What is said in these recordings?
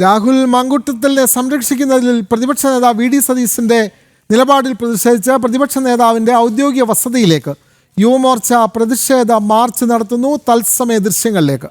രാഹുൽ മാങ്കൂട്ടത്തിലിനെ സംരക്ഷിക്കുന്നതിൽ പ്രതിപക്ഷ നേതാവ് വി ഡി സതീശന്റെ നിലപാടിൽ പ്രതിഷേധിച്ച് പ്രതിപക്ഷ നേതാവിന്റെ ഔദ്യോഗിക വസതിയിലേക്ക് യുവമോർച്ച പ്രതിഷേധ മാർച്ച് നടത്തുന്നു. തത്സമയ ദൃശ്യങ്ങളിലേക്ക്.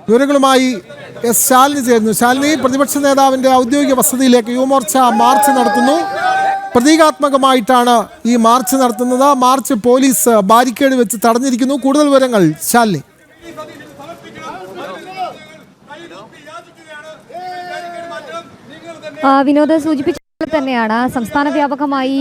വിവരങ്ങളുമായി എസ് ശാലിനി ചേരുന്നു. ശാലിനി, പ്രതിപക്ഷ നേതാവിന്റെ ഔദ്യോഗിക വസതിയിലേക്ക് യുവമോർച്ച മാർച്ച് നടത്തുന്നു. പ്രതീകാത്മകമായിട്ടാണ് ഈ മാർച്ച് നടത്തുന്നത്. മാർച്ച് പോലീസ് ബാരിക്കേഡ് വെച്ച് തടഞ്ഞിരിക്കുന്നു. കൂടുതൽ വിവരങ്ങൾ ശാലിനി. വിനോദ് സൂചിപ്പിച്ച തന്നെയാണ് സംസ്ഥാന വ്യാപകമായി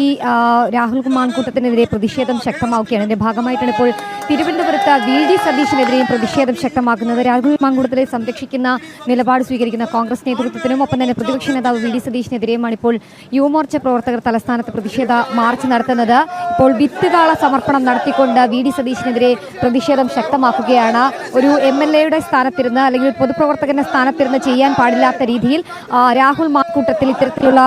രാഹുൽ മാങ്കൂട്ടത്തിനെതിരെ പ്രതിഷേധം ശക്തമാക്കുകയാണ്. ഇതിന്റെ ഭാഗമായിട്ടാണ് ഇപ്പോൾ തിരുവനന്തപുരത്ത് വി ഡി സതീശിനെതിരെയും പ്രതിഷേധം ശക്തമാക്കുന്നത്. രാഹുൽ മാങ്കൂട്ടത്തിനെ സംരക്ഷിക്കുന്ന നിലപാട് സ്വീകരിക്കുന്ന കോൺഗ്രസ് നേതൃത്വത്തിനും ഒപ്പം തന്നെ പ്രതിപക്ഷ നേതാവ് വി ഡി സതീശിനെതിരെയുമാണ് ഇപ്പോൾ യുവമോർച്ച പ്രവർത്തകർ തലസ്ഥാനത്ത് പ്രതിഷേധ മാർച്ച് നടത്തുന്നത്. ഇപ്പോൾ വിത്തുകാള സമർപ്പണം നടത്തിക്കൊണ്ട് വി ഡി സതീശിനെതിരെ പ്രതിഷേധം ശക്തമാക്കുകയാണ്. ഒരു MLA സ്ഥാനത്തിരുന്ന് അല്ലെങ്കിൽ പൊതുപ്രവർത്തകന്റെ സ്ഥാനത്തിരുന്ന് ചെയ്യാൻ പാടില്ലാത്ത രീതിയിൽ രാഹുൽ മാങ്കൂട്ടത്തിൽ ഇത്തരത്തിലുള്ള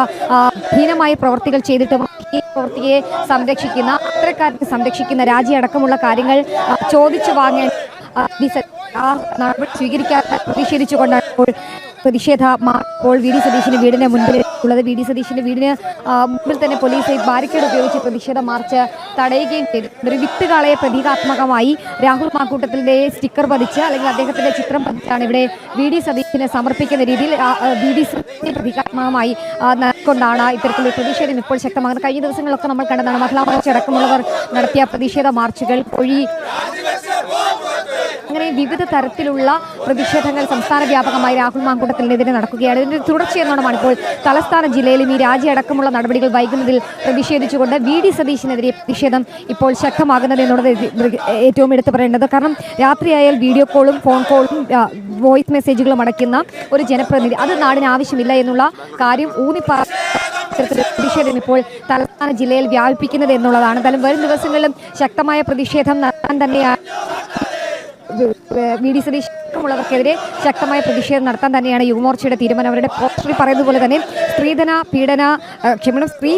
ഹീനമായ പ്രവർത്തികൾ ചെയ്തിട്ടും ഈ പ്രവൃത്തിയെ സംരക്ഷിക്കുന്ന അത്തരക്കാരെ സംരക്ഷിക്കുന്ന രാജി അടക്കമുള്ള കാര്യങ്ങൾ ചോദിച്ചു വാങ്ങാൻ നടപടി സ്വീകരിക്കാൻ പ്രതിഷേധിച്ചുകൊണ്ടാണ് ഇപ്പോൾ പ്രതിഷേധ ഇപ്പോൾ വി ഡി സതീശിന്റെ വീടിന് മുൻപിൽ ഉള്ളത്. വി ഡി സതീശിന്റെ വീടിന് മുമ്പിൽ തന്നെ പോലീസ് ബാരിക്കേഡ് ഉപയോഗിച്ച് പ്രതിഷേധ മാർച്ച് തടയുകയും ചെയ്തു. ഒരു വിത്തുകാളയെ പ്രതീകാത്മകമായി രാഹുൽ മാങ്കൂട്ടത്തിന്റെ സ്റ്റിക്കർ പതിച്ച് അല്ലെങ്കിൽ അദ്ദേഹത്തിന്റെ ചിത്രം പതിച്ചാണ് ഇവിടെ വി ഡി സതീശിനെ സമർപ്പിക്കുന്ന രീതിയിൽ വി ഡി സതീശിനെ പ്രതീകാത്മകമായി കൊണ്ടാണ് ഇത്തരത്തിലുള്ള പ്രതിഷേധം ഇപ്പോൾ ശക്തമാകുന്നത്. കഴിഞ്ഞ ദിവസങ്ങളിലൊക്കെ നമ്മൾ കണ്ടതാണ് മഹിളാ മോർച്ച അടക്കമുള്ളവർ നടത്തിയ പ്രതിഷേധ മാർച്ചുകൾ, അങ്ങനെ വിവിധ തരത്തിലുള്ള പ്രതിഷേധങ്ങൾ സംസ്ഥാന വ്യാപകമായി രാഹുൽ മാങ്കൂട്ടത്തിനെതിരെ നടക്കുകയാണ്. ഇതിന്റെ തുടർച്ചയെന്നോണമാണ് ഇപ്പോൾ തലസ്ഥാന ജില്ലയിലും ഈ രാജി അടക്കമുള്ള നടപടികൾ വൈകുന്നതിൽ പ്രതിഷേധിച്ചുകൊണ്ട് വി ഡി സതീശിനെതിരെ പ്രതിഷേധം ഇപ്പോൾ ശക്തമാകുന്നത് എന്നുള്ളത് ഏറ്റവും എടുത്തു പറയേണ്ടത്. കാരണം രാത്രിയായാൽ വീഡിയോ കോളും ഫോൺ കോളും വോയിസ് മെസ്സേജുകളും അടയ്ക്കുന്ന ഒരു ജനപ്രതിനിധി അത് നാടിന് ആവശ്യമില്ല എന്നുള്ള കാര്യം പ്രതിഷേധം ഇപ്പോൾ തലസ്ഥാന ജില്ലയിൽ വ്യാപിപ്പിക്കുന്നത് എന്നുള്ളതാണ്. എന്തായാലും വരും ദിവസങ്ങളിലും ശക്തമായ പ്രതിഷേധം നടത്താൻ തന്നെയാണ് വി ഡി സതീശുള്ളവർക്കെതിരെ ശക്തമായ പ്രതിഷേധം നടത്താൻ തന്നെയാണ് യുവമോർച്ചയുടെ തീരുമാനം. അവരുടെ പോസ്റ്ററിൽ പറയുന്നത് പോലെ തന്നെ സ്ത്രീ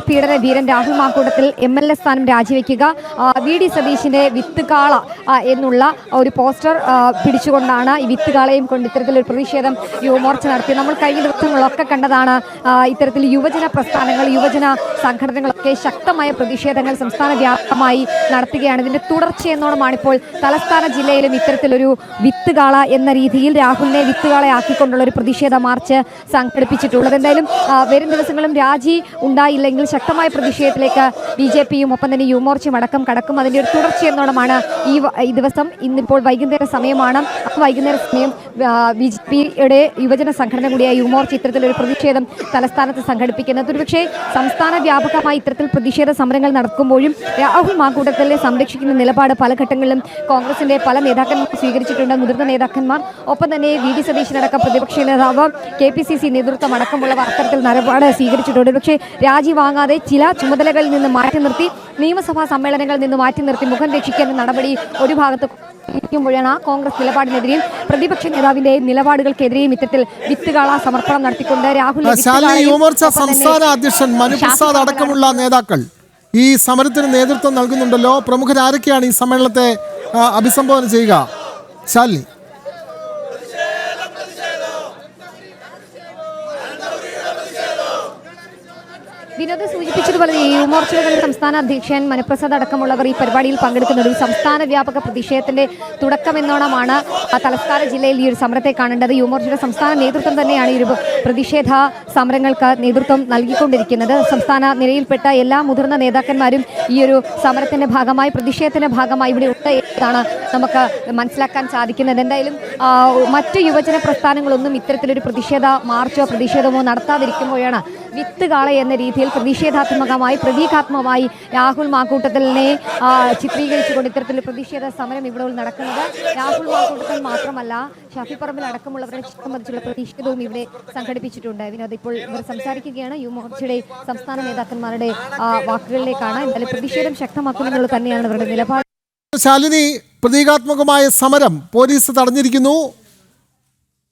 പീഡന വീരൻ രാഹുൽ മാങ്കൂട്ടത്തിൽ MLA സ്ഥാനം രാജിവെക്കുക, വി ഡി സതീശിന്റെ വിത്തുകാള എന്നുള്ള ഒരു പോസ്റ്റർ പിടിച്ചുകൊണ്ടാണ് ഈ വിത്തുകാളയും കൊണ്ട് ഇത്തരത്തിലൊരു പ്രതിഷേധം യുവമോർച്ച നടത്തി. നമ്മൾ കഴിഞ്ഞ ദിവസങ്ങളിലൊക്കെ കണ്ടതാണ് ഇത്തരത്തിൽ യുവജന പ്രസ്ഥാനങ്ങൾ, യുവജന സംഘടനകളൊക്കെ ശക്തമായ പ്രതിഷേധങ്ങൾ സംസ്ഥാന വ്യാപകമായി നടത്തുകയാണ്. ഇതിന്റെ തുടർച്ചയെന്നോണമാണ് ഇപ്പോൾ തലസ്ഥാന ജില്ലയിലും ഇത്തരത്തിലൊരു വിത്തുകാള എന്ന രീതിയിൽ രാഹുലിനെ വിത്തുകാളയാക്കിക്കൊണ്ടുള്ള ഒരു പ്രതിഷേധ മാർച്ച് സംഘടിപ്പിച്ചിട്ടുള്ളത്. എന്തായാലും വരും ദിവസങ്ങളും രാജി ഉണ്ടായില്ലെങ്കിൽ ശക്തമായ പ്രതിഷേധത്തിലേക്ക് BJPയും ഒപ്പം തന്നെ യുവമോർച്ചയും അടക്കം കടക്കും. അതിൻ്റെ ഒരു തുടർച്ചയെന്നോണമാണ് ഈ ദിവസം. ഇന്നിപ്പോൾ വൈകുന്നേര സമയമാണ്. വൈകുന്നേര സമയം BJPയുടെ യുവജന സംഘടന കൂടിയായ യുവമോർച്ച ഇത്തരത്തിലൊരു പ്രതിഷേധം തലസ്ഥാനത്ത് സംഘടിപ്പിക്കുന്നത്. ഒരുപക്ഷെ സംസ്ഥാന വ്യാപകമായി ഇത്തരത്തിൽ പ്രതിഷേധ സമരങ്ങൾ നടക്കുമ്പോഴും രാഹുൽ മാങ്കൂട്ടത്തിനെ സംരക്ഷിക്കുന്ന നിലപാട് പല ഘട്ടങ്ങളിലും കോൺഗ്രസിന്റെ പല നേതാക്കന്മാർ സ്വീകരിച്ചിട്ടുണ്ട്, മുതിർന്ന നേതാക്കന്മാർ. ഒപ്പം തന്നെ വി ഡി സതീശനടക്കം പ്രതിപക്ഷ നേതാവ്, KPCC നേതൃത്വം അടക്കമുള്ളവർ അത്തരത്തിൽ നിലപാട് സ്വീകരിച്ചിട്ടുണ്ട്. പക്ഷേ രാജി വാങ്ങാതെ ചില ചുമതലകളിൽ നിന്ന് മാറ്റി നിർത്തി, നിയമസഭാ സമ്മേളനങ്ങളിൽ നിന്ന് മാറ്റി നിർത്തി മുഖം രക്ഷിക്കേണ്ട നടപടി ഒരു ഭാഗത്ത് ാണ് ആ കോൺഗ്രസ് നിലപാടിനെതിരെയും പ്രതിപക്ഷ നേതാവിന്റെ നിലപാടുകൾക്കെതിരെയും ഇത്തരത്തിൽ വിത്തുകാള സമർപ്പണം നടത്തിക്കൊണ്ട് രാഹുൽ യുവമോർച്ച സംസ്ഥാന അധ്യക്ഷൻ മനുപ്രസാദ് അടക്കമുള്ള നേതാക്കൾ ഈ സമരത്തിന് നേതൃത്വം നൽകുന്നുണ്ടല്ലോ. പ്രമുഖരാരൊക്കെയാണ് ഈ സമ്മേളനത്തെ അഭിസംബോധന ചെയ്യുക? ശാലിനി. വിനോദ് സൂചിപ്പിച്ചതുപോലെ യുവമോർച്ചയുടെ സംസ്ഥാന അധ്യക്ഷൻ മനുപ്രസാദ് അടക്കമുള്ളവർ ഈ പരിപാടിയിൽ പങ്കെടുക്കുന്നുണ്ട്. സംസ്ഥാന വ്യാപക പ്രതിഷേധത്തിന്റെ തുടക്കമെന്നോണമാണ് തലസ്ഥാന ജില്ലയിൽ ഈ ഒരു സമരത്തെ കാണേണ്ടത്. യുവമോർച്ചയുടെ സംസ്ഥാന നേതൃത്വം തന്നെയാണ് ഈ ഒരു പ്രതിഷേധ സമരങ്ങൾക്ക് നേതൃത്വം നൽകിക്കൊണ്ടിരിക്കുന്നത്. സംസ്ഥാന നിരയിൽപ്പെട്ട എല്ലാ മുതിർന്ന നേതാക്കന്മാരും ഈ ഒരു സമരത്തിന്റെ ഭാഗമായി, പ്രതിഷേധത്തിന്റെ ഭാഗമായി ഇവിടെ ഉണ്ട് എന്നാണ് നമുക്ക് മനസ്സിലാക്കാൻ സാധിക്കുന്നത്. എന്തായാലും മറ്റ് യുവജന പ്രസ്ഥാനങ്ങളൊന്നും ഇത്തരത്തിലൊരു പ്രതിഷേധ മാർച്ചോ പ്രതിഷേധമോ നടത്താതിരിക്കുമ്പോഴാണ് വിത്ത് കാള എന്ന രീതിയിൽ പ്രതിഷേധാത്മകമായി പ്രതീകാത്മകമായി രാഹുൽ മാക്കൂട്ടത്തിലിനെ ചിത്രീകരിച്ചുകൊണ്ട് ഇത്തരത്തിലുള്ള പ്രതിഷേധ സമരം ഇവിടെ നടക്കുന്നത്. രാഹുൽ മാക്കൂട്ടത്തിൽ മാത്രമല്ല, ഷാഫി പറമ്പിൽ അടക്കമുള്ളവരുടെ സംബന്ധിച്ചുള്ള പ്രതിഷേധവും ഇവിടെ സംഘടിപ്പിച്ചിട്ടുണ്ട്. വിനോദ്, ഇപ്പോൾ ഇവർ സംസാരിക്കുകയാണ്. യുവമോർച്ചയുടെ സംസ്ഥാന നേതാക്കന്മാരുടെ വാക്കുകളിലേക്കാണ്. എന്തായാലും പ്രതിഷേധം ശക്തമാക്കുമെന്നുള്ളത് തന്നെയാണ് ഇവരുടെ നിലപാട്. ശാലിനി, പ്രതീകാത്മകമായ സമരം പോലീസ് തടഞ്ഞിരിക്കുന്നു.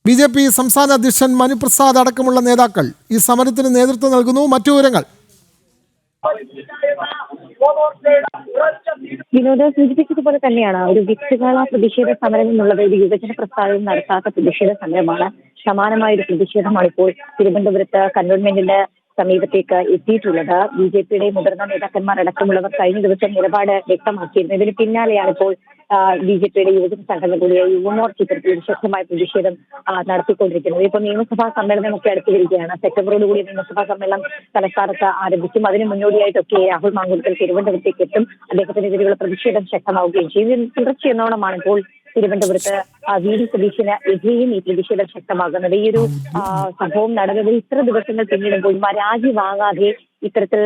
BJP സംസ്ഥാന അധ്യക്ഷൻ മനുപ്രസാദ് അടക്കമുള്ള നേതാക്കൾ ഈ സമരത്തിന് നേതൃത്വം നൽകുന്നു. മറ്റു വിവരങ്ങൾ വിനോദ സൂചിപ്പിച്ചതുപോലെ തന്നെയാണ് ഒരു വിത്തുകാള പ്രതിഷേധ സമരം എന്നുള്ളത് ഒരു യുവജന പ്രസ്ഥാനം നടത്താത്ത പ്രതിഷേധ സമരമാണ്. സമാനമായ ഒരു പ്രതിഷേധമാണ് ഇപ്പോൾ തിരുവനന്തപുരത്ത് കന്റോൺമെന്റിന്റെ സമീപത്തേക്ക് എത്തിയിട്ടുള്ളത്. BJPയുടെ മുതിർന്ന നേതാക്കന്മാർ അടക്കമുള്ളവർ കഴിഞ്ഞ ദിവസം നിലപാട് വ്യക്തമാക്കിയിരുന്നു. ഇതിന് പിന്നാലെയാണ് ഇപ്പോൾ BJPയുടെ യുവജന സംഘടന കൂടിയ യുവമോർച്ച ഇത്തരത്തിൽ ശക്തമായ പ്രതിഷേധം നടത്തിക്കൊണ്ടിരിക്കുന്നത്. ഇപ്പോൾ നിയമസഭാ സമ്മേളനമൊക്കെ അടുത്തു വരികയാണ്. സെപ്റ്റംബറോടുകൂടി നിയമസഭാ സമ്മേളനം തലസ്ഥാനത്ത് ആരംഭിക്കും. അതിന് മുന്നോടിയായിട്ടൊക്കെ രാഹുൽ മാങ്കൂട്ടത്തിൽ തിരുവനന്തപുരത്തേക്ക് എത്തും. അദ്ദേഹത്തിനെതിരെയുള്ള പ്രതിഷേധം ശക്തമാവുകയും ചെയ്യും. ഇതിന് തുടർച്ചയെന്നോണമാണ് ഇപ്പോൾ തിരുവനന്തപുരത്ത് VD സതീശന് എതിരെയും ഈ പ്രതിഷേധം ശക്തമാകുന്നത്. ഈ ഒരു സംഭവം നടന്നതിൽ ഇത്ര ദിവസങ്ങൾ പിന്നിടുമ്പോഴും രാജി വാങ്ങാതെ ഇത്തരത്തിൽ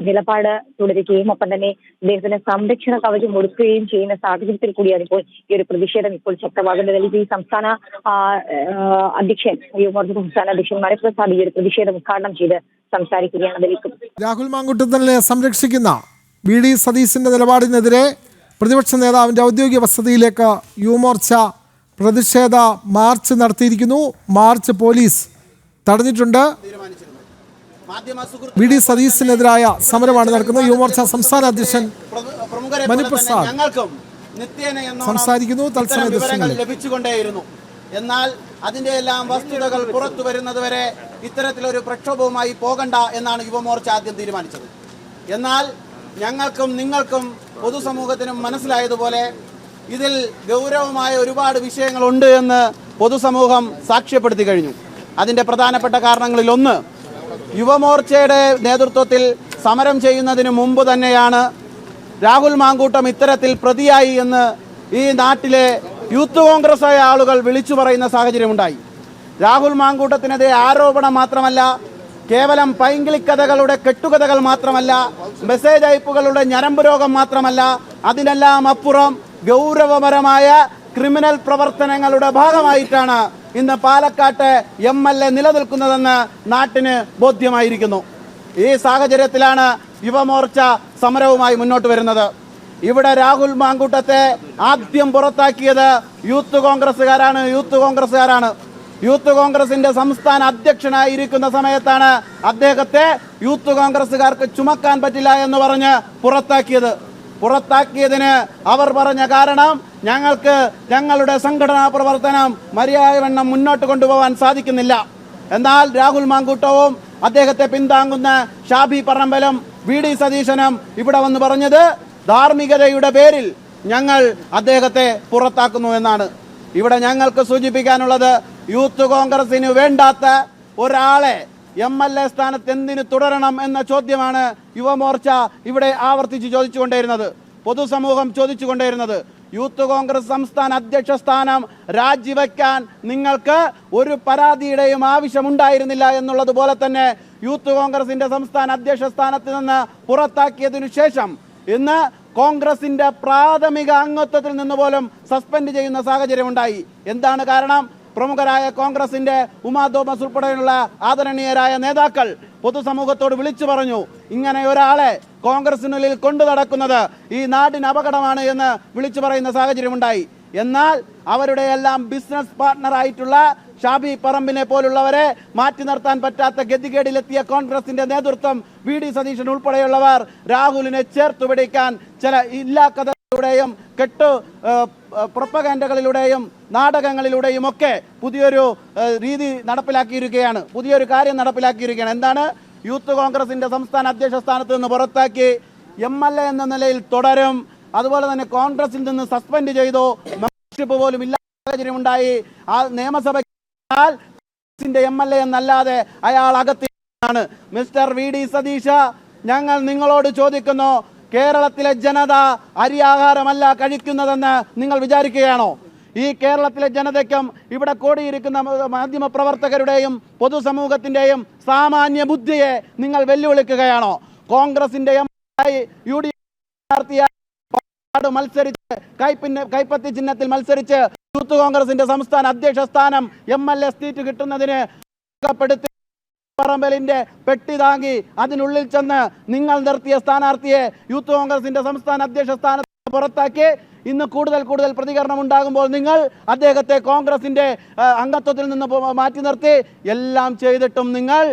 നിലപാട് തുടരുകയും ഒപ്പം തന്നെ അദ്ദേഹത്തിന് സംരക്ഷണ കവചം കൊടുക്കുകയും ചെയ്യുന്ന സാഹചര്യത്തിൽ കൂടിയാണ് ഇപ്പോൾ ഈ ഒരു പ്രതിഷേധം ഇപ്പോൾ ശക്തമാകുന്നത്. ഈ സംസ്ഥാന അധ്യക്ഷൻ യുവമോർച്ച സംസ്ഥാന അധ്യക്ഷൻ മനുപ്രസാദ് ഈ ഒരു പ്രതിഷേധം ഉദ്ഘാടനം ചെയ്ത് സംസാരിക്കുകയാണ്. അതിലേക്ക് രാഹുൽ മാങ്കൂട്ടത്തിനെ സംരക്ഷിക്കുന്ന VD സതീശന്റെ നിലപാടിനെതിരെ പ്രതിപക്ഷ നേതാവിൻ്റെ ഔദ്യോഗിക വസതിയിലേക്ക് യുവമോർച്ച പ്രതിഷേധ മാർച്ച് നടത്തിയിരിക്കുന്നു. മാർച്ച് പോലീസ് തടഞ്ഞിട്ടുണ്ട്. VD സതീശനെതിരായ സമരമാണ് നടക്കുന്നത്. യുവമോർച്ച സംസ്ഥാന അധ്യക്ഷൻ മനുപ്രസാദ് സംസാരിക്കുന്നു. തത്സമയ ദൃശ്യങ്ങൾ ലഭിച്ചുകൊണ്ടേയിരുന്നു. എന്നാൽ അതിന്റെ എല്ലാം വസ്തുതകൾ പുറത്തു വരുന്നത് വരെ ഇത്തരത്തിലൊരു പ്രക്ഷോഭവുമായി പോകണ്ട എന്നാണ് യുവമോർച്ച ആദ്യം തീരുമാനിച്ചത്. എന്നാൽ ഞങ്ങൾക്കും നിങ്ങൾക്കും പൊതുസമൂഹത്തിനും മനസ്സിലായതുപോലെ ഇതിൽ ഗൗരവമായ ഒരുപാട് വിഷയങ്ങളുണ്ട് എന്ന് പൊതുസമൂഹം സാക്ഷ്യപ്പെടുത്തി കഴിഞ്ഞു. അതിൻ്റെ പ്രധാനപ്പെട്ട കാരണങ്ങളിൽ ഒന്ന്, യുവമോർച്ചയുടെ നേതൃത്വത്തിൽ സമരം ചെയ്യുന്നതിന് മുമ്പ് തന്നെയാണ് രാഹുൽ മാങ്കൂട്ടം ഇത്തരത്തിൽ പ്രതിയായി എന്ന് ഈ നാട്ടിലെ യൂത്ത് കോൺഗ്രസ് ആയ ആളുകൾ വിളിച്ചു പറയുന്ന സാഹചര്യമുണ്ടായി. രാഹുൽ മാങ്കൂട്ടത്തിനെതിരെ ആരോപണം മാത്രമല്ല, കേവലം പൈങ്കിളിക്കഥകളുടെ കെട്ടുകഥകൾ മാത്രമല്ല, മെസ്സേജ് അയപ്പുകളുടെ ഞരമ്പ് രോഗം മാത്രമല്ല, അതിനെല്ലാം അപ്പുറം ഗൗരവപരമായ ക്രിമിനൽ പ്രവർത്തനങ്ങളുടെ ഭാഗമായിട്ടാണ് ഇന്ന് പാലക്കാട്ട് MLA നിലനിൽക്കുന്നതെന്ന് നാട്ടിന് ബോധ്യമായിരിക്കുന്നു. ഈ സാഹചര്യത്തിലാണ് യുവമോർച്ച സമരവുമായി മുന്നോട്ട് വരുന്നത്. ഇവിടെ രാഹുൽ മാങ്കൂട്ടത്തെ ആദ്യം പുറത്താക്കിയത് യൂത്ത് കോൺഗ്രസ്സുകാരാണ്. യൂത്ത് കോൺഗ്രസിന്റെ സംസ്ഥാന അധ്യക്ഷനായിരിക്കുന്ന സമയത്താണ് അദ്ദേഹത്തെ യൂത്ത് കോൺഗ്രസ്സുകാർക്ക് ചുമക്കാൻ പറ്റില്ല എന്ന് പറഞ്ഞ് പുറത്താക്കിയതിന് അവർ പറഞ്ഞ കാരണം, ഞങ്ങൾക്ക് ഞങ്ങളുടെ സംഘടനാ പ്രവർത്തനം മര്യാദവണ്ണം മുന്നോട്ട് കൊണ്ടുപോകാൻ സാധിക്കുന്നില്ല. എന്നാൽ രാഹുൽ മാങ്കൂട്ടവും അദ്ദേഹത്തെ പിന്താങ്ങുന്ന ഷാഫി പറമ്പലും VD സതീശനും ഇവിടെ വന്ന് പറഞ്ഞത് ധാർമ്മികതയുടെ പേരിൽ ഞങ്ങൾ അദ്ദേഹത്തെ പുറത്താക്കുന്നു എന്നാണ്. ഇവിടെ ഞങ്ങൾക്ക് സൂചിപ്പിക്കാനുള്ളത്, യൂത്ത് കോൺഗ്രസിന് വേണ്ടാത്ത ഒരാളെ MLA സ്ഥാനത്ത് എന്തിനു തുടരണം എന്ന ചോദ്യമാണ് യുവമോർച്ച ഇവിടെ ആവർത്തിച്ച് ചോദിച്ചുകൊണ്ടേയിരുന്നത്, പൊതുസമൂഹം ചോദിച്ചുകൊണ്ടേയിരുന്നത്. യൂത്ത് കോൺഗ്രസ് സംസ്ഥാന അധ്യക്ഷ സ്ഥാനം രാജിവെക്കാൻ നിങ്ങൾക്ക് ഒരു പരാതിയുടെയും ആവശ്യമുണ്ടായിരുന്നില്ല എന്നുള്ളതുപോലെ തന്നെ യൂത്ത് കോൺഗ്രസിന്റെ സംസ്ഥാന അധ്യക്ഷ സ്ഥാനത്ത് നിന്ന് പുറത്താക്കിയതിനു ശേഷം ഇന്ന് കോൺഗ്രസിന്റെ പ്രാഥമിക അംഗത്വത്തിൽ നിന്ന് പോലും സസ്പെൻഡ് ചെയ്യുന്ന സാഹചര്യമുണ്ടായി. എന്താണ് കാരണം? പ്രമുഖരായ കോൺഗ്രസിന്റെ ഉമാ തോമസ് ഉൾപ്പെടെയുള്ള ആദരണീയരായ നേതാക്കൾ പൊതുസമൂഹത്തോട് വിളിച്ചു പറഞ്ഞു, ഇങ്ങനെ ഒരാളെ കോൺഗ്രസിനുള്ളിൽ കൊണ്ടു നടക്കുന്നത് ഈ നാടിന് അപകടമാണ് എന്ന് വിളിച്ചു പറയുന്ന സാഹചര്യമുണ്ടായി. എന്നാൽ അവരുടെ എല്ലാം ബിസിനസ് പാർട്ണറായിട്ടുള്ള ഷാഫി പറമ്പിനെ പോലുള്ളവരെ മാറ്റി നിർത്താൻ പറ്റാത്ത ഗതികേടിലെത്തിയ കോൺഗ്രസിന്റെ നേതൃത്വം VD സതീശൻ ഉൾപ്പെടെയുള്ളവർ രാഹുലിനെ ചേർത്തു പിടിക്കാൻ ചില ഇല്ലാക്കഥകളിലൂടെയും പ്രൊപ്പഗാൻഡകളിലൂടെയും നാടകങ്ങളിലൂടെയും ഒക്കെ പുതിയൊരു രീതി നടപ്പിലാക്കിയിരിക്കുകയാണ്, പുതിയൊരു കാര്യം നടപ്പിലാക്കിയിരിക്കുകയാണ്. എന്താണ്? യൂത്ത് കോൺഗ്രസിന്റെ സംസ്ഥാന അധ്യക്ഷ സ്ഥാനത്ത് നിന്ന് പുറത്താക്കി MLA എന്ന നിലയിൽ തുടരും, അതുപോലെ തന്നെ കോൺഗ്രസിൽ നിന്ന് സസ്പെൻഡ് ചെയ്തു, മെമ്പർഷിപ്പ് പോലും ഇല്ലാത്ത സാഹചര്യമുണ്ടായി. ആ നിയമസഭ MLA എന്നല്ലാതെ അയാൾ അകത്താണ്. മിസ്റ്റർ VD സതീശ, ഞങ്ങൾ നിങ്ങളോട് ചോദിക്കുന്നു, കേരളത്തിലെ ജനത അരിയാഹാരമല്ല കഴിക്കുന്നതെന്ന് നിങ്ങൾ വിചാരിക്കുകയാണോ? ഈ കേരളത്തിലെ ജനതയ്ക്കും ഇവിടെ കൂടിയിരിക്കുന്ന മാധ്യമ പ്രവർത്തകരുടെയും പൊതുസമൂഹത്തിൻ്റെയും സാമാന്യ ബുദ്ധിയെ നിങ്ങൾ വെല്ലുവിളിക്കുകയാണോ? കോൺഗ്രസിൻ്റെ UDF മത്സരിച്ച് കൈപ്പത്തി ചിഹ്നത്തിൽ മത്സരിച്ച് യൂത്ത് കോൺഗ്രസിന്റെ സംസ്ഥാന അധ്യക്ഷ സ്ഥാനം MLA സീറ്റ് കിട്ടുന്നതിന് പറമ്പലിന്റെ പെട്ടി താങ്ങി അതിനുള്ളിൽ ചെന്ന് നിങ്ങൾ നിർത്തിയ സ്ഥാനാർത്ഥിയെ യൂത്ത് കോൺഗ്രസിന്റെ സംസ്ഥാന അധ്യക്ഷ സ്ഥാനത്ത് പുറത്താക്കി ഇന്ന് കൂടുതൽ പ്രതികരണം ഉണ്ടാകുമ്പോൾ നിങ്ങൾ അദ്ദേഹത്തെ കോൺഗ്രസിന്റെ അംഗത്വത്തിൽ നിന്ന് മാറ്റി നിർത്തി എല്ലാം ചെയ്തിട്ടും നിങ്ങൾ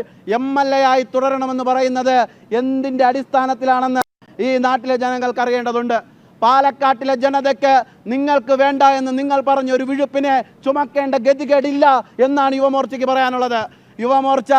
MLA ആയി തുടരണമെന്ന് പറയുന്നത് എന്തിന്റെ അടിസ്ഥാനത്തിലാണെന്ന് ഈ നാട്ടിലെ ജനങ്ങൾക്ക് അറിയേണ്ടതുണ്ട്. പാലക്കാട്ടിലെ ജനതയ്ക്ക് നിങ്ങൾക്ക് വേണ്ട എന്ന് നിങ്ങൾ പറഞ്ഞ ഒരു വിഴുപ്പിനെ ചുമക്കേണ്ട ഗതികേടില്ല എന്നാണ് യുവമോർച്ചയ്ക്ക് പറയാനുള്ളത്. യുവമോർച്ച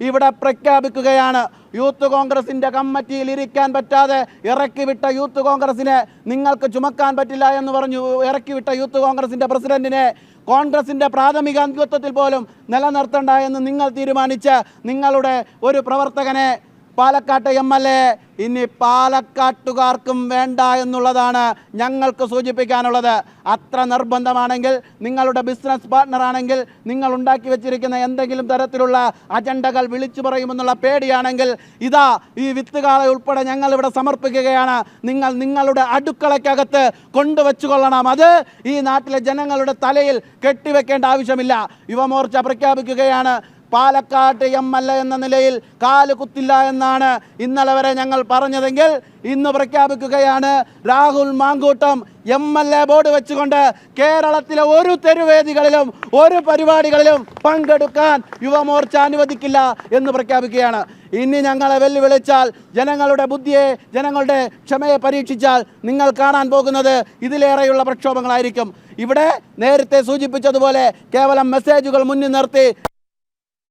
ഇവിടെ പ്രഖ്യാപിക്കുകയാണ്, യൂത്ത് കോൺഗ്രസിന്റെ കമ്മിറ്റിയിൽ ഇരിക്കാൻ പറ്റാതെ ഇറക്കിവിട്ട യൂത്ത് കോൺഗ്രസിനെ നിങ്ങൾക്ക് ചുമക്കാൻ പറ്റില്ല എന്ന് പറഞ്ഞു ഇറക്കിവിട്ട യൂത്ത് കോൺഗ്രസിന്റെ പ്രസിഡന്റിനെ കോൺഗ്രസിന്റെ പ്രാഥമിക അംഗത്വത്തിൽ പോലും നിലനിർത്തണ്ട എന്ന് നിങ്ങൾ തീരുമാനിച്ച് നിങ്ങളുടെ ഒരു പ്രവർത്തകനെ പാലക്കാട്ടെ MLA ഇനി പാലക്കാട്ടുകാർക്കും വേണ്ട എന്നുള്ളതാണ് ഞങ്ങൾക്ക് സൂചിപ്പിക്കാനുള്ളത്. അത്ര നിർബന്ധമാണെങ്കിൽ, നിങ്ങളുടെ ബിസിനസ് പാർട്ട്ണർ ആണെങ്കിൽ, നിങ്ങൾ ഉണ്ടാക്കി വെച്ചിരിക്കുന്ന എന്തെങ്കിലും തരത്തിലുള്ള അജണ്ടകൾ വിളിച്ചു പറയുമെന്നുള്ള പേടിയാണെങ്കിൽ ഇതാ ഈ വിത്തുകാളെ ഉൾപ്പെടെ ഞങ്ങൾ ഇവിടെ സമർപ്പിക്കുകയാണ്. നിങ്ങൾ നിങ്ങളുടെ അടുക്കളയ്ക്കകത്ത് കൊണ്ടുവച്ചുകൊള്ളണം. അത് ഈ നാട്ടിലെ ജനങ്ങളുടെ തലയിൽ കെട്ടിവെക്കേണ്ട ആവശ്യമില്ല. യുവമോർച്ച പ്രഖ്യാപിക്കുകയാണ്, പാലക്കാട് MLA എന്ന നിലയിൽ കാല് കുത്തില്ല എന്നാണ് ഇന്നലെ വരെ ഞങ്ങൾ പറഞ്ഞതെങ്കിൽ ഇന്ന് പ്രഖ്യാപിക്കുകയാണ്, രാഹുൽ മാങ്കൂട്ടം MLA ബോർഡ് വെച്ചുകൊണ്ട് കേരളത്തിലെ ഒരു തെരുവേദികളിലും ഒരു പരിപാടികളിലും പങ്കെടുക്കാൻ യുവമോർച്ച അനുവദിക്കില്ല എന്ന് പ്രഖ്യാപിക്കുകയാണ്. ഇനി ഞങ്ങളെ വെല്ലുവിളിച്ചാൽ, ജനങ്ങളുടെ ബുദ്ധിയെ, ജനങ്ങളുടെ ക്ഷമയെ പരീക്ഷിച്ചാൽ നിങ്ങൾ കാണാൻ പോകുന്നത് ഇതിലേറെയുള്ള പ്രക്ഷോഭങ്ങളായിരിക്കും. ഇവിടെ നേരത്തെ സൂചിപ്പിച്ചതുപോലെ കേവലം മെസ്സേജുകൾ മുന്നിൽ നിർത്തി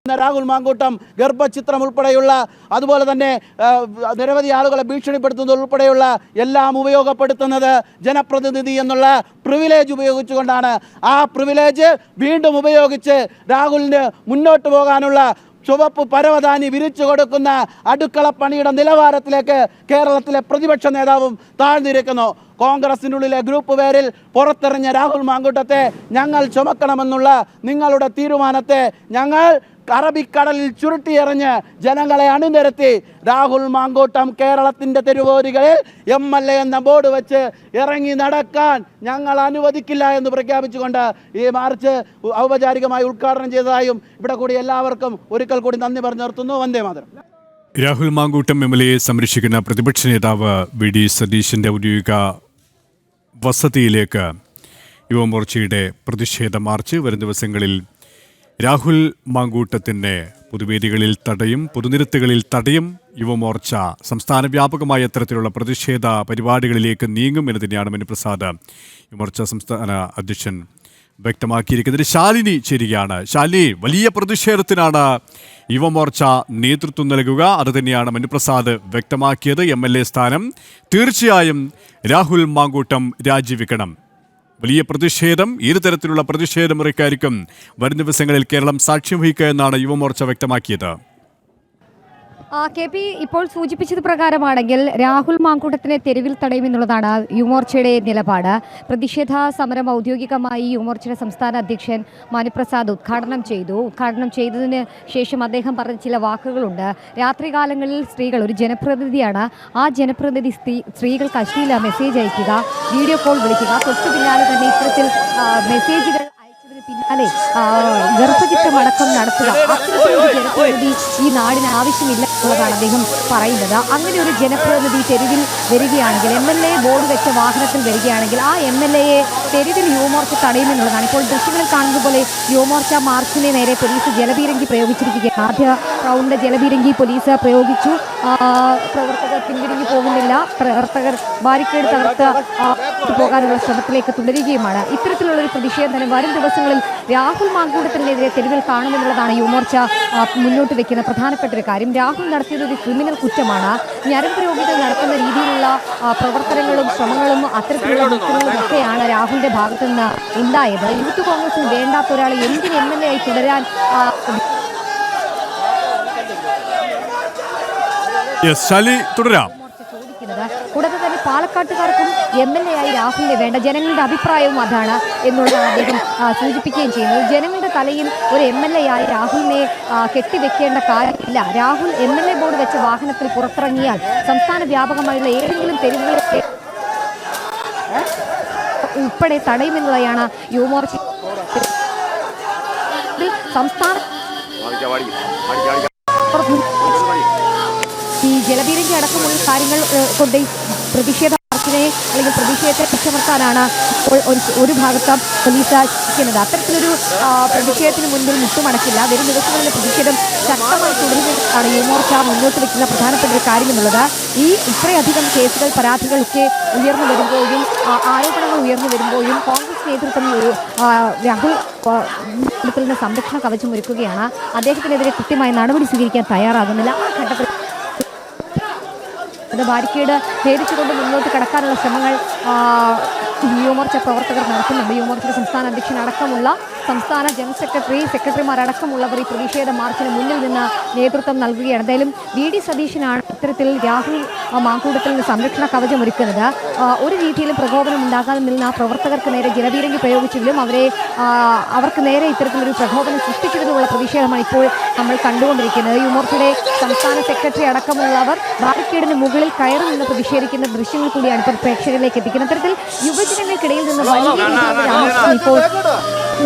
രാഹുൽ മാങ്കൂട്ടം ഗർഭചിത്രം ഉൾപ്പെടെയുള്ള, അതുപോലെ തന്നെ നിരവധി ആളുകളെ ഭീഷണിപ്പെടുത്തുന്നത് ഉൾപ്പെടെയുള്ള എല്ലാം ഉപയോഗപ്പെടുത്തുന്നത് ജനപ്രതിനിധി എന്നുള്ള പ്രിവിലേജ് ഉപയോഗിച്ചുകൊണ്ടാണ്. ആ പ്രിവിലേജ് വീണ്ടും ഉപയോഗിച്ച് രാഹുലിന് മുന്നോട്ട് പോകാനുള്ള ചുവപ്പ് പരവതാനി വിരിച്ചു കൊടുക്കുന്ന അടുക്കളപ്പണിയുടെ നിലവാരത്തിലേക്ക് കേരളത്തിലെ പ്രതിപക്ഷ നേതാവും താഴ്ന്നിരിക്കുന്നു. കോൺഗ്രസിനുള്ളിലെ ഗ്രൂപ്പ് പേരിൽ പുറത്തെറിഞ്ഞ രാഹുൽ മാങ്കൂട്ടത്തെ ഞങ്ങൾ ചുമക്കണമെന്നുള്ള നിങ്ങളുടെ തീരുമാനത്തെ ഞങ്ങൾ അറബിക്കടലിൽ ചുരുട്ടിയെറിഞ്ഞ് ജനങ്ങളെ അണിനിരത്തി രാഹുൽ മാങ്കൂട്ടം കേരളത്തിൻ്റെ തെരുവോരികളിൽ MLA എന്ന ബോർഡ് വെച്ച് ഇറങ്ങി നടക്കാൻ ഞങ്ങൾ അനുവദിക്കില്ല എന്ന് പ്രഖ്യാപിച്ചുകൊണ്ട് ഈ മാർച്ച് ഔപചാരികമായി ഉദ്ഘാടനം ചെയ്തതായും ഇവിടെ കൂടി എല്ലാവർക്കും ഒരിക്കൽ കൂടി നന്ദി പറഞ്ഞു നിർത്തുന്നു. വന്ദേ മാതരം. രാഹുൽ മാങ്കൂട്ടം MLA സംരക്ഷിക്കുന്ന പ്രതിപക്ഷ നേതാവ് VD സതീശൻ്റെ ഔദ്യോഗിക വസതിയിലേക്ക് യുവമോർച്ചയുടെ പ്രതിഷേധ മാർച്ച് വരും ദിവസങ്ങളിൽ രാഹുൽ മാങ്കൂട്ടത്തിൻ്റെ പൊതുവേദികളിൽ തടയും, പൊതുനിരത്തുകളിൽ തടയും. യുവമോർച്ച സംസ്ഥാന വ്യാപകമായ ഇത്തരത്തിലുള്ള പ്രതിഷേധ പരിപാടികളിലേക്ക് നീങ്ങും എന്ന് തന്നെയാണ് മനുപ്രസാദ്, യുവമോർച്ച സംസ്ഥാന അധ്യക്ഷൻ, വ്യക്തമാക്കിയിരിക്കുന്നത്. ശാലിനി ചേരുകയാണ്. ശാലിനി, വലിയ പ്രതിഷേധത്തിനാണ് യുവമോർച്ച നേതൃത്വം നൽകുക. അതുതന്നെയാണ് മനുപ്രസാദ് വ്യക്തമാക്കിയത്. MLA സ്ഥാനം തീർച്ചയായും രാഹുൽ മാങ്കൂട്ടം രാജിവെക്കണം. വലിയ പ്രതിഷേധം, ഏത് തരത്തിലുള്ള പ്രതിഷേധമുറയ്ക്കായിരിക്കും വരും ദിവസങ്ങളിൽ കേരളം സാക്ഷ്യം വഹിക്കുക എന്നാണ് യുവമോർച്ച വ്യക്തമാക്കിയത്. KP ഇപ്പോൾ സൂചിപ്പിച്ചത് പ്രകാരമാണെങ്കിൽ രാഹുൽ മാങ്കൂട്ടത്തിനെ തെരുവിൽ തടയുമെന്നുള്ളതാണ് യുവമോർച്ചയുടെ നിലപാട്. പ്രതിഷേധ സമരം ഔദ്യോഗികമായി യുവമോർച്ചയുടെ സംസ്ഥാന അധ്യക്ഷൻ മനുപ്രസാദ് ഉദ്ഘാടനം ചെയ്തു. ഉദ്ഘാടനം ചെയ്തതിന് ശേഷം അദ്ദേഹം പറഞ്ഞ ചില വാക്കുകളുണ്ട്. രാത്രികാലങ്ങളിൽ സ്ത്രീകൾ, ഒരു ജനപ്രതിനിധിയാണ്, ആ ജനപ്രതിനിധി സ്ത്രീകൾക്ക് അശ്ലീല മെസ്സേജ് അയക്കുക, വീഡിയോ കോൾ വിളിക്കുക, തൊട്ടു പിന്നാലെ തന്നെ ഇത്തരത്തിൽ മെസ്സേജുകൾ പിന്നാലെ ഗർഭചിത്രമടക്കം നടത്തുക, അത്തരത്തിലൊരു ജനപ്രതിനിധി ഈ നാടിന് ആവശ്യമില്ല എന്നുള്ളതാണ് അദ്ദേഹം പറയുന്നത്. അങ്ങനെ ഒരു ജനപ്രതിനിധി തെരുവിൽ വരികയാണെങ്കിൽ, MLA ബോർഡ് വെച്ച വാഹനത്തിൽ വരികയാണെങ്കിൽ ആ MLA തെരുവിൽ യുവമോർച്ച തടയുമെന്നുള്ളതാണ്. ഇപ്പോൾ ദൃശ്യങ്ങളിൽ കാണുന്നത് പോലെ യുവമോർച്ച മാർച്ചിന് നേരെ പോലീസ് ജലപീരങ്കി പ്രയോഗിച്ചിരിക്കുകയാണ്. ആദ്യ റൗണ്ട് ജലപീരങ്കി പോലീസ് പ്രയോഗിച്ചു. പ്രവർത്തകർ പിന്തിരിഞ്ഞു പോകുന്നില്ല. പ്രവർത്തകർ ബാരിക്കേഡ് തകർത്ത് പോകാനുള്ള ശ്രമത്തിലേക്ക് തുടരുകയുമാണ്. ഇത്തരത്തിലുള്ളൊരു പ്രതിഷേധം വരും ദിവസങ്ങളിൽ രാഹുൽ മാങ്കൂട്ടത്തിനെതിരെ തെരുവിൽ കാണുമെന്നുള്ളതാണ് യുവമോർച്ച മുന്നോട്ട് വെക്കുന്ന പ്രധാനപ്പെട്ട ഒരു കാര്യം. രാഹുൽ നടത്തിയത് ഒരു ക്രിമിനൽ കുറ്റമാണ്. ഞരമ്പ് രോഗികൾ നടത്തുന്ന രീതിയിലുള്ള പ്രവർത്തനങ്ങളും ശ്രമങ്ങളും അത്തരത്തിലുള്ള നീക്കങ്ങളും ഒക്കെയാണ് രാഹുലിന്റെ ഭാഗത്തു നിന്ന് ഉണ്ടായത്. യൂത്ത് കോൺഗ്രസിന് വേണ്ടാത്ത ഒരാളെ എന്തിന് MLA ആയി തുടരാൻ തുടരാം. കൂടാതെ തന്നെ പാലക്കാട്ടുകാർക്കും MLA ആയി രാഹുലിനെ വേണ്ട, ജനങ്ങളുടെ അഭിപ്രായവും അതാണ് എന്നുള്ളതാണ് അദ്ദേഹം സൂചിപ്പിക്കുകയും ചെയ്യുന്നത്. ജനങ്ങളുടെ തലയിൽ ഒരു MLA ആയി രാഹുലിനെ കെട്ടിവെക്കേണ്ട കാര്യമില്ല. രാഹുൽ MLA ബോർഡ് വെച്ച വാഹനത്തിൽ പുറത്തിറങ്ങിയാൽ സംസ്ഥാന വ്യാപകമായുള്ള ഏതെങ്കിലും തെരുവുകളിൽ ഉൾപ്പെടെ തടയുമെന്നതാണ് യുവമോർച്ച സംസ്ഥാന ഈ ജലപീരങ്കി അടക്കമുള്ള കാര്യങ്ങൾ കൊണ്ട് പ്രതിഷേധ മാർച്ചിനെ അല്ലെങ്കിൽ പ്രതിഷേധത്തെ അടിച്ചമർത്താനാണ് ഇപ്പോൾ ഒരു ഭാഗത്ത് പോലീസ് ശ്രമിക്കുന്നത്. അത്തരത്തിലൊരു പ്രതിഷേധത്തിന് മുൻപിൽ മുട്ടുമടക്കില്ല. വരും ദിവസങ്ങളിലെ പ്രതിഷേധം ശക്തമായി തുടരുന്നതാണ് യുവമോർച്ച മുന്നോട്ട് വയ്ക്കുന്ന പ്രധാനപ്പെട്ട ഒരു കാര്യം എന്നുള്ളത്. ഈ ഇത്രയധികം കേസുകൾ, പരാതികളൊക്കെ ഉയർന്നു വരുമ്പോഴും ആരോപണങ്ങൾ ഉയർന്നു വരുമ്പോഴും കോൺഗ്രസ് നേതൃത്വം രാഹുൽ നിന്ന് സംരക്ഷണ കവചം ഒരുക്കുകയാണ്. അദ്ദേഹത്തിനെതിരെ കൃത്യമായ നടപടി സ്വീകരിക്കാൻ തയ്യാറാകുന്നില്ല. ആ ഘട്ടത്തിൽ ബാരിക്കേഡ് ഭേദിച്ചുകൊണ്ട് മുന്നോട്ട് കടക്കാനുള്ള ശ്രമങ്ങൾ യുവമോർച്ച പ്രവർത്തകർ നടത്തുന്നുണ്ട്. യുവമോർച്ചയുടെ സംസ്ഥാന അധ്യക്ഷനടക്കമുള്ള സംസ്ഥാന ജനറൽ സെക്രട്ടറിമാരടക്കമുള്ളവർ ഈ പ്രതിഷേധ മാർച്ചിന് മുന്നിൽ നിന്ന് നേതൃത്വം നൽകുകയാണ്. എന്തായാലും VD സതീശനാണ് ഇത്തരത്തിൽ രാഹുൽ മാങ്കൂട്ടത്തിൽ നിന്ന് സംരക്ഷണ കവചം ഒരുക്കുന്നത്. ഒരു രീതിയിലും പ്രകോപനം ഉണ്ടാകാതെ നിന്ന പ്രവർത്തകർക്ക് നേരെ ജലപീരങ്കി പ്രയോഗിച്ചെങ്കിലും അവർക്ക് നേരെ ഇത്തരത്തിലൊരു പ്രകോപനം സൃഷ്ടിച്ചതിനുള്ള പ്രതിഷേധമാണ് ഇപ്പോൾ നമ്മൾ കണ്ടുകൊണ്ടിരിക്കുന്നത്. യുവമോർച്ചയുടെ സംസ്ഥാന സെക്രട്ടറി അടക്കമുള്ളവർ ബാരിക്കേഡിന് മുകളിൽ കയറി നിന്ന് പ്രതിഷേധിക്കുന്ന ദൃശ്യങ്ങൾ കൂടിയാണ് ഇപ്പോൾ പ്രേക്ഷകരിലേക്ക് എത്തിക്കുന്നത്. അത്തരത്തിൽ യുവജനങ്ങൾക്കിടയിൽ നിന്ന് വലിയ രീതിയിലുള്ള ഇപ്പോൾ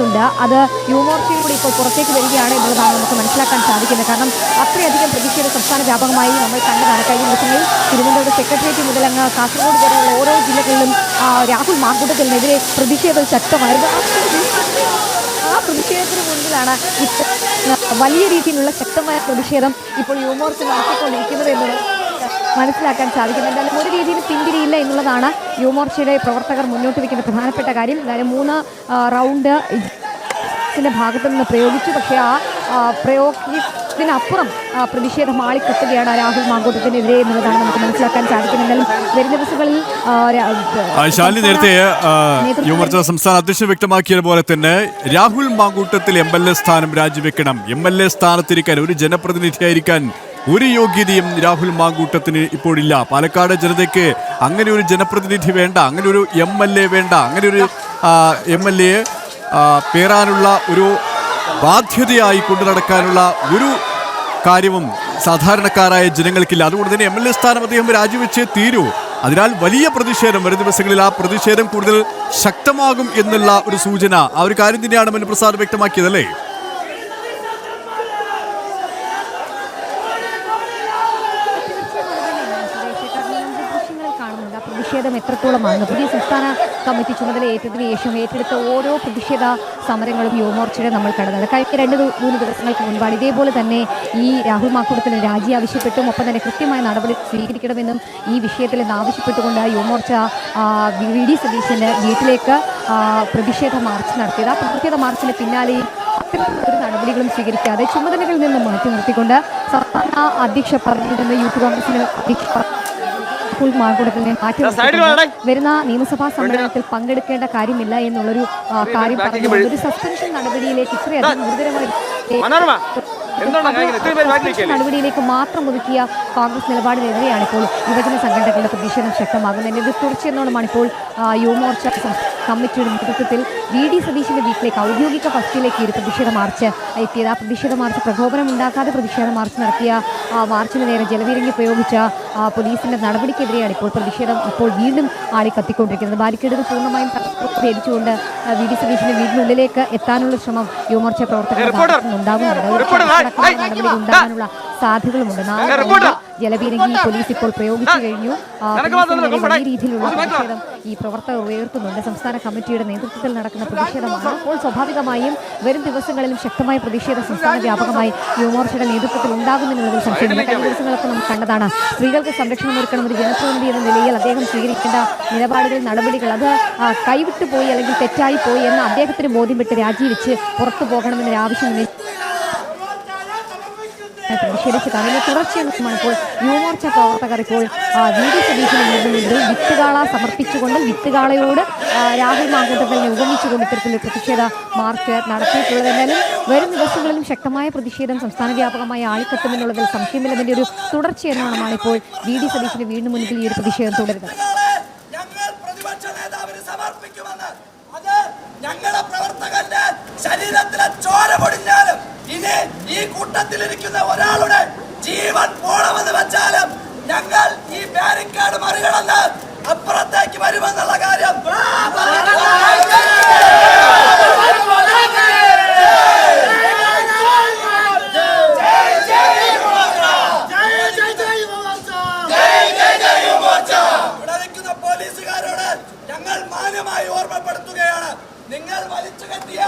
ഉണ്ട്. അത് യുവമോർച്ചയിലൂടെ ഇപ്പോൾ പുറത്തേക്ക് വരികയാണ് എന്നുള്ളതാണ് നമുക്ക് മനസ്സിലാക്കാൻ സാധിക്കുന്നത്. കാരണം അത്രയധികം പ്രതിഷേധ സംസ്ഥാന വ്യാപകമായി നമ്മൾ കണ്ടതാണ്. കഴിഞ്ഞ ദിവസങ്ങളിൽ തിരുവനന്തപുരം സെക്രട്ടേറിയറ്റ് മുതൽ അങ്ങ് കാസർഗോഡ് വരെയുള്ള ഓരോ ജില്ലകളിലും രാഹുൽ മാങ്കൂട്ടത്തിനെതിരെ പ്രതിഷേധം ശക്തമായിരുന്നു. ആ പ്രതിഷേധത്തിന് മുൻപിലാണ് വലിയ രീതിയിലുള്ള ശക്തമായ പ്രതിഷേധം ഇപ്പോൾ യുവമോർച്ച നടത്തിക്കൊണ്ടിരിക്കുന്നത് എന്നുള്ളത് മനസ്സിലാക്കാൻ സാധിക്കും. എന്തായാലും ഒരു രീതിയിൽ പിന്തിരിയില്ല എന്നുള്ളതാണ് യുവമോർച്ചയുടെ പ്രവർത്തകർ മുന്നോട്ട് വയ്ക്കുന്ന പ്രധാനപ്പെട്ട കാര്യം. എന്തായാലും 3 റൗണ്ട് ഭാഗത്തു നിന്ന് പ്രയോഗിച്ചു. പക്ഷേ ആ പ്രയോഗത്തിനപ്പുറം പ്രതിഷേധം ആളിക്കത്തുകയാണ് രാഹുൽ മാങ്കൂട്ടത്തിനെതിരെ എന്നുള്ളതാണ് നമുക്ക് മനസ്സിലാക്കാൻ സാധിക്കുന്നത്. എന്തായാലും വരും ദിവസങ്ങളിൽ നേരത്തെ യുവമോർച്ച സംസ്ഥാന അധ്യക്ഷൻ വ്യക്തമാക്കിയതുപോലെ തന്നെ രാഹുൽ മാങ്കൂട്ടത്തിൽ MLA സ്ഥാനം രാജിവെക്കണം. MLA സ്ഥാനത്തിരിക്കാൻ, ഒരു ജനപ്രതിനിധിയായിരിക്കാൻ ഒരു യോഗ്യതയും രാഹുൽ മാങ്കൂട്ടത്തിന് ഇപ്പോഴില്ല. പാലക്കാട് ജനതയ്ക്ക് അങ്ങനെ ഒരു ജനപ്രതിനിധി വേണ്ട, അങ്ങനെ ഒരു MLA വേണ്ട, അങ്ങനെ ഒരു MLA പേറാനുള്ള ഒരു ബാധ്യതയായി കൊണ്ടു നടക്കാനുള്ള ഒരു കാര്യവും സാധാരണക്കാരായ ജനങ്ങൾക്കില്ല. അതുകൊണ്ട് തന്നെ MLA സ്ഥാനം അദ്ദേഹം രാജിവെച്ചേ തീരൂ. അതിനാൽ വലിയ പ്രതിഷേധം വരും ദിവസങ്ങളിൽ ആ പ്രതിഷേധം കൂടുതൽ ശക്തമാകും എന്നുള്ള ഒരു സൂചന, ആ ഒരു കാര്യം തന്നെയാണ് മനുപ്രസാദ് വ്യക്തമാക്കിയത്, അല്ലേ? പ്രതിഷേധം എത്രത്തോളമാണ് പുതിയ സംസ്ഥാന കമ്മിറ്റി ചുമതല ഏറ്റതിനു ശേഷം ഏറ്റെടുത്ത ഓരോ പ്രതിഷേധ സമരങ്ങളും യുവമോർച്ചയുടെ നമ്മൾ കണ്ടത്. കഴിഞ്ഞ 2-3 ദിവസങ്ങൾക്ക് മുൻപാണ് ഇതേപോലെ തന്നെ ഈ രാഹുൽ മാങ്കൂട്ടത്തിന് രാജി ആവശ്യപ്പെട്ടും ഒപ്പം തന്നെ കൃത്യമായ നടപടി സ്വീകരിക്കണമെന്നും ഈ വിഷയത്തിൽ നിന്ന് ആവശ്യപ്പെട്ടുകൊണ്ട് യുവമോർച്ച VD സതീശൻ്റെ വീട്ടിലേക്ക് പ്രതിഷേധ മാർച്ച് നടത്തിയത്. ആ പ്രതിഷേധ മാർച്ചിന് പിന്നാലെയും ഒരു നടപടികളും സ്വീകരിക്കാതെ ചുമതലകളിൽ നിന്ന് മാറ്റി നിർത്തിക്കൊണ്ട് സംസ്ഥാന അധ്യക്ഷ പദവിയിൽ നിന്ന് യൂത്ത് കോൺഗ്രസിന് മാങ്കൂട്ടത്തിനെ മാറ്റി വരുന്ന നിയമസഭാ സമ്മേളനത്തിൽ പങ്കെടുക്കേണ്ട കാര്യമില്ല എന്നുള്ളൊരു കാര്യം പറഞ്ഞു. ഒരു സസ്പെൻഷൻ നടപടിയിലേക്ക് ഇത്രയധികം ഗുരുതരമായി നടപടിയിലേക്ക് മാത്രം ഒതുക്കിയ കോൺഗ്രസ് നിലപാടിനെതിരെയാണ് ഇപ്പോൾ യുവജന സംഘടനകളുടെ പ്രതിഷേധം ശക്തമാകുന്നത്. ഇത് തുടർച്ചയെന്നോണമാണ് ഇപ്പോൾ യുവമോർച്ച കമ്മിറ്റിയുടെ നേതൃത്വത്തിൽ VD സതീശന്റെ വീട്ടിലേക്ക് ഔദ്യോഗിക വസതിയിലേക്ക് ഒരു പ്രതിഷേധ മാർച്ച് എത്തിയത്. ആ പ്രതിഷേധ മാർച്ച് പ്രകോപനം ഉണ്ടാക്കാതെ പ്രതിഷേധ മാർച്ച് നടത്തിയ മാർച്ചിന് നേരെ ജലപീരങ്കി പ്രയോഗിച്ച പോലീസിന്റെ നടപടിക്കെതിരെയാണ് ഇപ്പോൾ പ്രതിഷേധം ഇപ്പോൾ വീണ്ടും ആളിക്കത്തിക്കൊണ്ടിരിക്കുന്നത്. ബാരിക്കേഡുകൾ പൂർണ്ണമായും ഭേദിച്ചുകൊണ്ട് VD സതീശന്റെ വീടിനുള്ളിലേക്ക് എത്താനുള്ള ശ്രമം യുവമോർച്ച പ്രവർത്തകർ ഉണ്ടാകുന്നുണ്ട്. നടപടികൾ ഉണ്ടാകാനുള്ള സാധ്യതകളുമുണ്ട്. 4 ജലപീരങ്കി പോലീസ് ഇപ്പോൾ പ്രയോഗിച്ചു കഴിഞ്ഞു. വലിയ രീതിയിലുള്ള പ്രതിഷേധം ഈ പ്രവർത്തകർ ഉയർത്തുന്നുണ്ട്. സംസ്ഥാന കമ്മിറ്റിയുടെ നേതൃത്വത്തിൽ നടക്കുന്ന പ്രതിഷേധമാണ്. അപ്പോൾ സ്വാഭാവികമായും വരും ദിവസങ്ങളിലും ശക്തമായ പ്രതിഷേധം സംസ്ഥാന വ്യാപകമായി യുവമോർച്ചയുടെ നേതൃത്വത്തിൽ ഉണ്ടാകുമെന്നുള്ളതിൽ സംശയമില്ല. കഴിഞ്ഞ ദിവസങ്ങളൊക്കെ നമുക്ക് കണ്ടതാണ്. സ്ത്രീകൾക്ക് സംരക്ഷണം ഒരുക്കണം ഒരു ജനപ്രതിനിധി എന്ന നിലയിൽ അദ്ദേഹം സ്വീകരിക്കേണ്ട നിലപാടുകൾ, നടപടികൾ അത് കൈവിട്ടു പോയി അല്ലെങ്കിൽ തെറ്റായി പോയി എന്ന് അദ്ദേഹത്തിന് ബോധ്യപ്പെട്ട് രാജിവെച്ച് പുറത്തു പോകണമെന്നൊരു ആവശ്യം പ്രതിഷേധിച്ചതാണ്. ഇതിന്റെ തുടർച്ചയാണ് ഇപ്പോൾ യുവമോർച്ച പ്രവർത്തകർ ഇപ്പോൾ VD സതീശന് മുന്നിൽ വിത്തുകാള സമർപ്പിച്ചുകൊണ്ട് വിത്തുകാളയോട് രാഹുൽ മാങ്കൂട്ടത്തിനെ ഉപമിച്ചുകൊണ്ട് ഇത്തരത്തിലുള്ള പ്രതിഷേധ മാർച്ച് നടത്തിയിട്ടുള്ളത്. എന്നാലും വരും ദിവസങ്ങളിലും ശക്തമായ പ്രതിഷേധം സംസ്ഥാന വ്യാപകമായി ആളിക്കത്തുമെന്നുള്ളതിൽ സംശയമില്ല. അതിൻ്റെ ഒരു തുടർച്ചയെന്നോണമാണ് ഇപ്പോൾ VD സതീശന് വീണ്ടും മുൻപിൽ ഈ ഒരു പ്രതിഷേധം തുടരുന്നത്. സമർപ്പിക്കുമെന്ന്. അത് ഞങ്ങളുടെ പ്രവർത്തകന്റെ ശരീരത്തിലെ ചോര പൊടിഞ്ഞാലും ഇനി ഈ കൂട്ടത്തിലിരിക്കുന്ന ഒരാളുടെ ജീവൻ പോണമെന്ന് വെച്ചാലും ഞങ്ങൾ ഈ ബാരിക്കേഡ് മറികടന്ന് അപ്പുറത്തേക്ക് വരുമെന്നുള്ള കാര്യം പോലീസുകാരോട് ഞങ്ങൾ മാന്യമായി ഓർമ്മപ്പെടുത്തുകയാണ്. നിങ്ങൾ വലിച്ചു കെട്ടിയ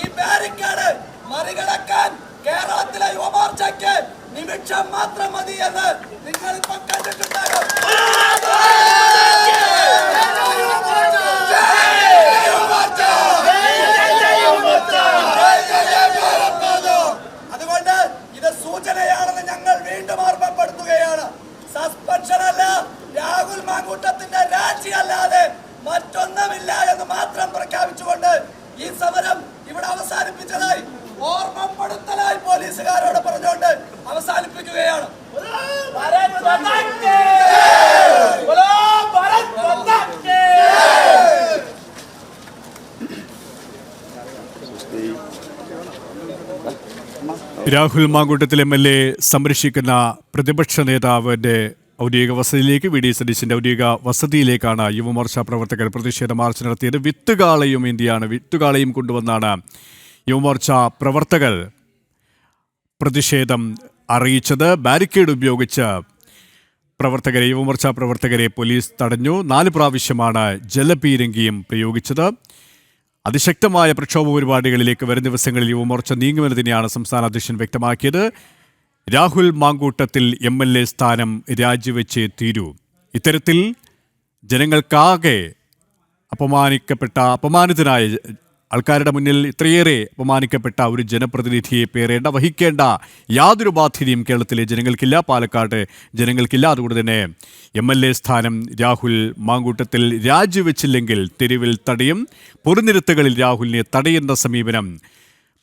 ഈ ബാരിക്കേഡ് മറികടക്കാൻ കേരളത്തിലെ യുവമോർച്ചയ്ക്ക് നിമിഷം മാത്രം മതി എന്ന് നിങ്ങൾ ഇപ്പം കണ്ടിട്ടുണ്ടാകും. അതുകൊണ്ട് ഇത് സൂചനയാണെന്ന് ഞങ്ങൾ വീണ്ടും ഓർമ്മപ്പെടുത്തുകയാണ്. സസ്പെൻഷൻ അല്ല, രാഹുൽ മാങ്കൂട്ടത്തിന്റെ രാജിയല്ലാതെ മറ്റൊന്നുമില്ല എന്ന് മാത്രം പ്രഖ്യാപിച്ചുകൊണ്ട് ഈ സമരം ഇവിടെ അവസാനിപ്പിച്ചതായി ഓർമ്മപ്പെടുത്തലായി പോലീസുകാരോട് പറഞ്ഞുകൊണ്ട് അവസാനിപ്പിക്കുകയാണ്. രാഹുൽ മാങ്കൂട്ടത്തിൽ MLA സംരക്ഷിക്കുന്ന പ്രതിപക്ഷ നേതാവിന്റെ ഔദ്യോഗിക വസതിയിലേക്ക് വി ഡി സതീശന്റെ ഔദ്യോഗിക വസതിയിലേക്കാണ് യുവമോർച്ച പ്രവർത്തകർ പ്രതിഷേധ മാർച്ച് നടത്തിയത്. വിത്തുകാളയും ഇന്ത്യയാണ്, വിത്തുകാളയും കൊണ്ടുവന്നാണ് യുവമോർച്ച പ്രവർത്തകർ പ്രതിഷേധം അറിയിച്ചത്. ബാരിക്കേഡ് ഉപയോഗിച്ച് യുവമോർച്ച പ്രവർത്തകരെ പോലീസ് തടഞ്ഞു. 4 പ്രാവശ്യമാണ് ജലപീരങ്കിയും പ്രയോഗിച്ചത്. അതിശക്തമായ പ്രക്ഷോഭ പരിപാടികളിലേക്ക് വരും ദിവസങ്ങളിൽ യുവമോർച്ച നീങ്ങുമെന്ന് തന്നെയാണ് സംസ്ഥാന അധ്യക്ഷൻ വ്യക്തമാക്കിയത്. രാഹുൽ മാങ്കൂട്ടത്തിൽ MLA സ്ഥാനം രാജിവെച്ചേ തീരൂ. ഇത്തരത്തിൽ ജനങ്ങൾക്കാകെ അപമാനിതനായ ആൾക്കാരുടെ മുന്നിൽ ഇത്രയേറെ അപമാനിക്കപ്പെട്ട ഒരു ജനപ്രതിനിധിയെ വഹിക്കേണ്ട യാതൊരു ബാധ്യതയും കേരളത്തിലെ ജനങ്ങൾക്കില്ല, പാലക്കാട് ജനങ്ങൾക്കില്ല. അതുകൊണ്ട് തന്നെ MLA സ്ഥാനം രാഹുൽ മാങ്കൂട്ടത്തിൽ രാജിവെച്ചില്ലെങ്കിൽ തെരുവിൽ തടയും. പൊതുനിരത്തുകളിൽ രാഹുലിനെ തടയുന്ന സമീപനം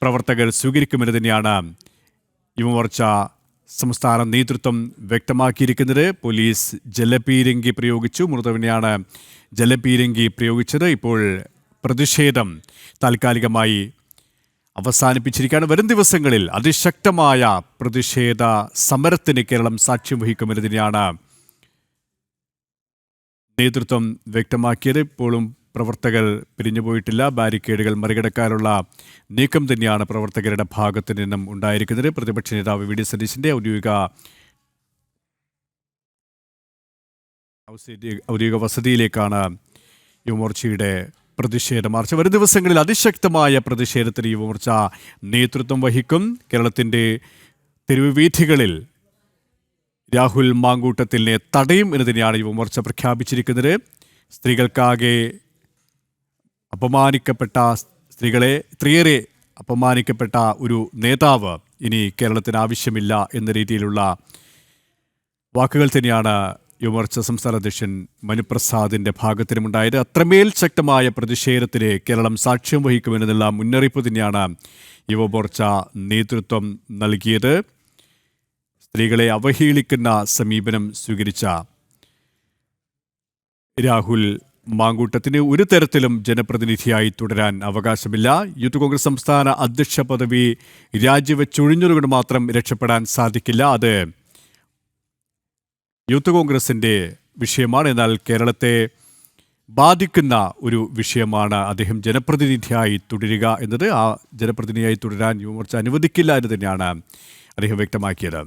പ്രവർത്തകർ സ്വീകരിക്കുമെന്ന് തന്നെയാണ് യുവമോർച്ച സംസ്ഥാന നേതൃത്വം വ്യക്തമാക്കിയിരിക്കുന്നത്. പോലീസ് ജലപീരങ്കി പ്രയോഗിച്ചു. മൃദുവിനെയാണ് ജലപീരങ്കി പ്രയോഗിച്ചത്. ഇപ്പോൾ പ്രതിഷേധം താൽക്കാലികമായി അവസാനിപ്പിച്ചിരിക്കുകയാണ്. വരും ദിവസങ്ങളിൽ അതിശക്തമായ പ്രതിഷേധ സമരത്തിന് കേരളം സാക്ഷ്യം വഹിക്കുമെന്ന് തന്നെയാണ് നേതൃത്വം വ്യക്തമാക്കിയത്. ഇപ്പോഴും പ്രവർത്തകർ പിരിഞ്ഞുപോയിട്ടില്ല. ബാരിക്കേഡുകൾ മറികടക്കാനുള്ള നീക്കം തന്നെയാണ് പ്രവർത്തകരുടെ ഭാഗത്തു നിന്നും ഉണ്ടായിരിക്കുന്നത്. പ്രതിപക്ഷ നേതാവ് വി ഡി സതീശന്റെ ഔദ്യോഗിക വസതിയിലേക്കാണ് യുവമോർച്ചയുടെ പ്രതിഷേധ മാർച്ച്. വരും ദിവസങ്ങളിൽ അതിശക്തമായ പ്രതിഷേധത്തിന് യുവമോർച്ച നേതൃത്വം വഹിക്കും. കേരളത്തിൻ്റെ തെരുവ് വീഥികളിൽ രാഹുൽ മാങ്കൂട്ടത്തിനെ തടയും എന്ന് തന്നെയാണ് യുവമോർച്ച പ്രഖ്യാപിച്ചിരിക്കുന്നത്. സ്ത്രീകൾക്കാകെ സ്ത്രീകളെ ഇത്രയേറെ അപമാനിക്കപ്പെട്ട ഒരു നേതാവ് ഇനി കേരളത്തിന് ആവശ്യമില്ല എന്ന രീതിയിലുള്ള വാക്കുകൾ തന്നെയാണ് യുവമോർച്ച സംസ്ഥാന അധ്യക്ഷൻ മനുപ്രസാദിന്റെ ഭാഗത്തിനുമുണ്ടായത്. അത്രമേൽ ശക്തമായ പ്രതിഷേധത്തിന് കേരളം സാക്ഷ്യം വഹിക്കുമെന്നുള്ള മുന്നറിയിപ്പ് തന്നെയാണ് യുവമോർച്ച നേതൃത്വം നൽകിയത്. സ്ത്രീകളെ അവഹേളിക്കുന്ന സമീപനം സ്വീകരിച്ച രാഹുൽ മാങ്കൂട്ടത്തിന് ഒരു തരത്തിലും ജനപ്രതിനിധിയായി തുടരാൻ അവകാശമില്ല. യൂത്ത് കോൺഗ്രസ് സംസ്ഥാന അധ്യക്ഷ പദവി രാജിവെച്ചൊഴിഞ്ഞതുകൊണ്ട് മാത്രം രക്ഷപ്പെടാൻ സാധിക്കില്ല. അത് യൂത്ത് കോൺഗ്രസിൻ്റെ വിഷയമാണ്. എന്നാൽ കേരളത്തെ ബാധിക്കുന്ന ഒരു വിഷയമാണ് അദ്ദേഹം ജനപ്രതിനിധിയായി തുടരുക എന്നത്. ആ ജനപ്രതിനിധിയായി തുടരാൻ യുവമോർച്ച അനുവദിക്കില്ല എന്ന് തന്നെയാണ് അദ്ദേഹം വ്യക്തമാക്കിയത്.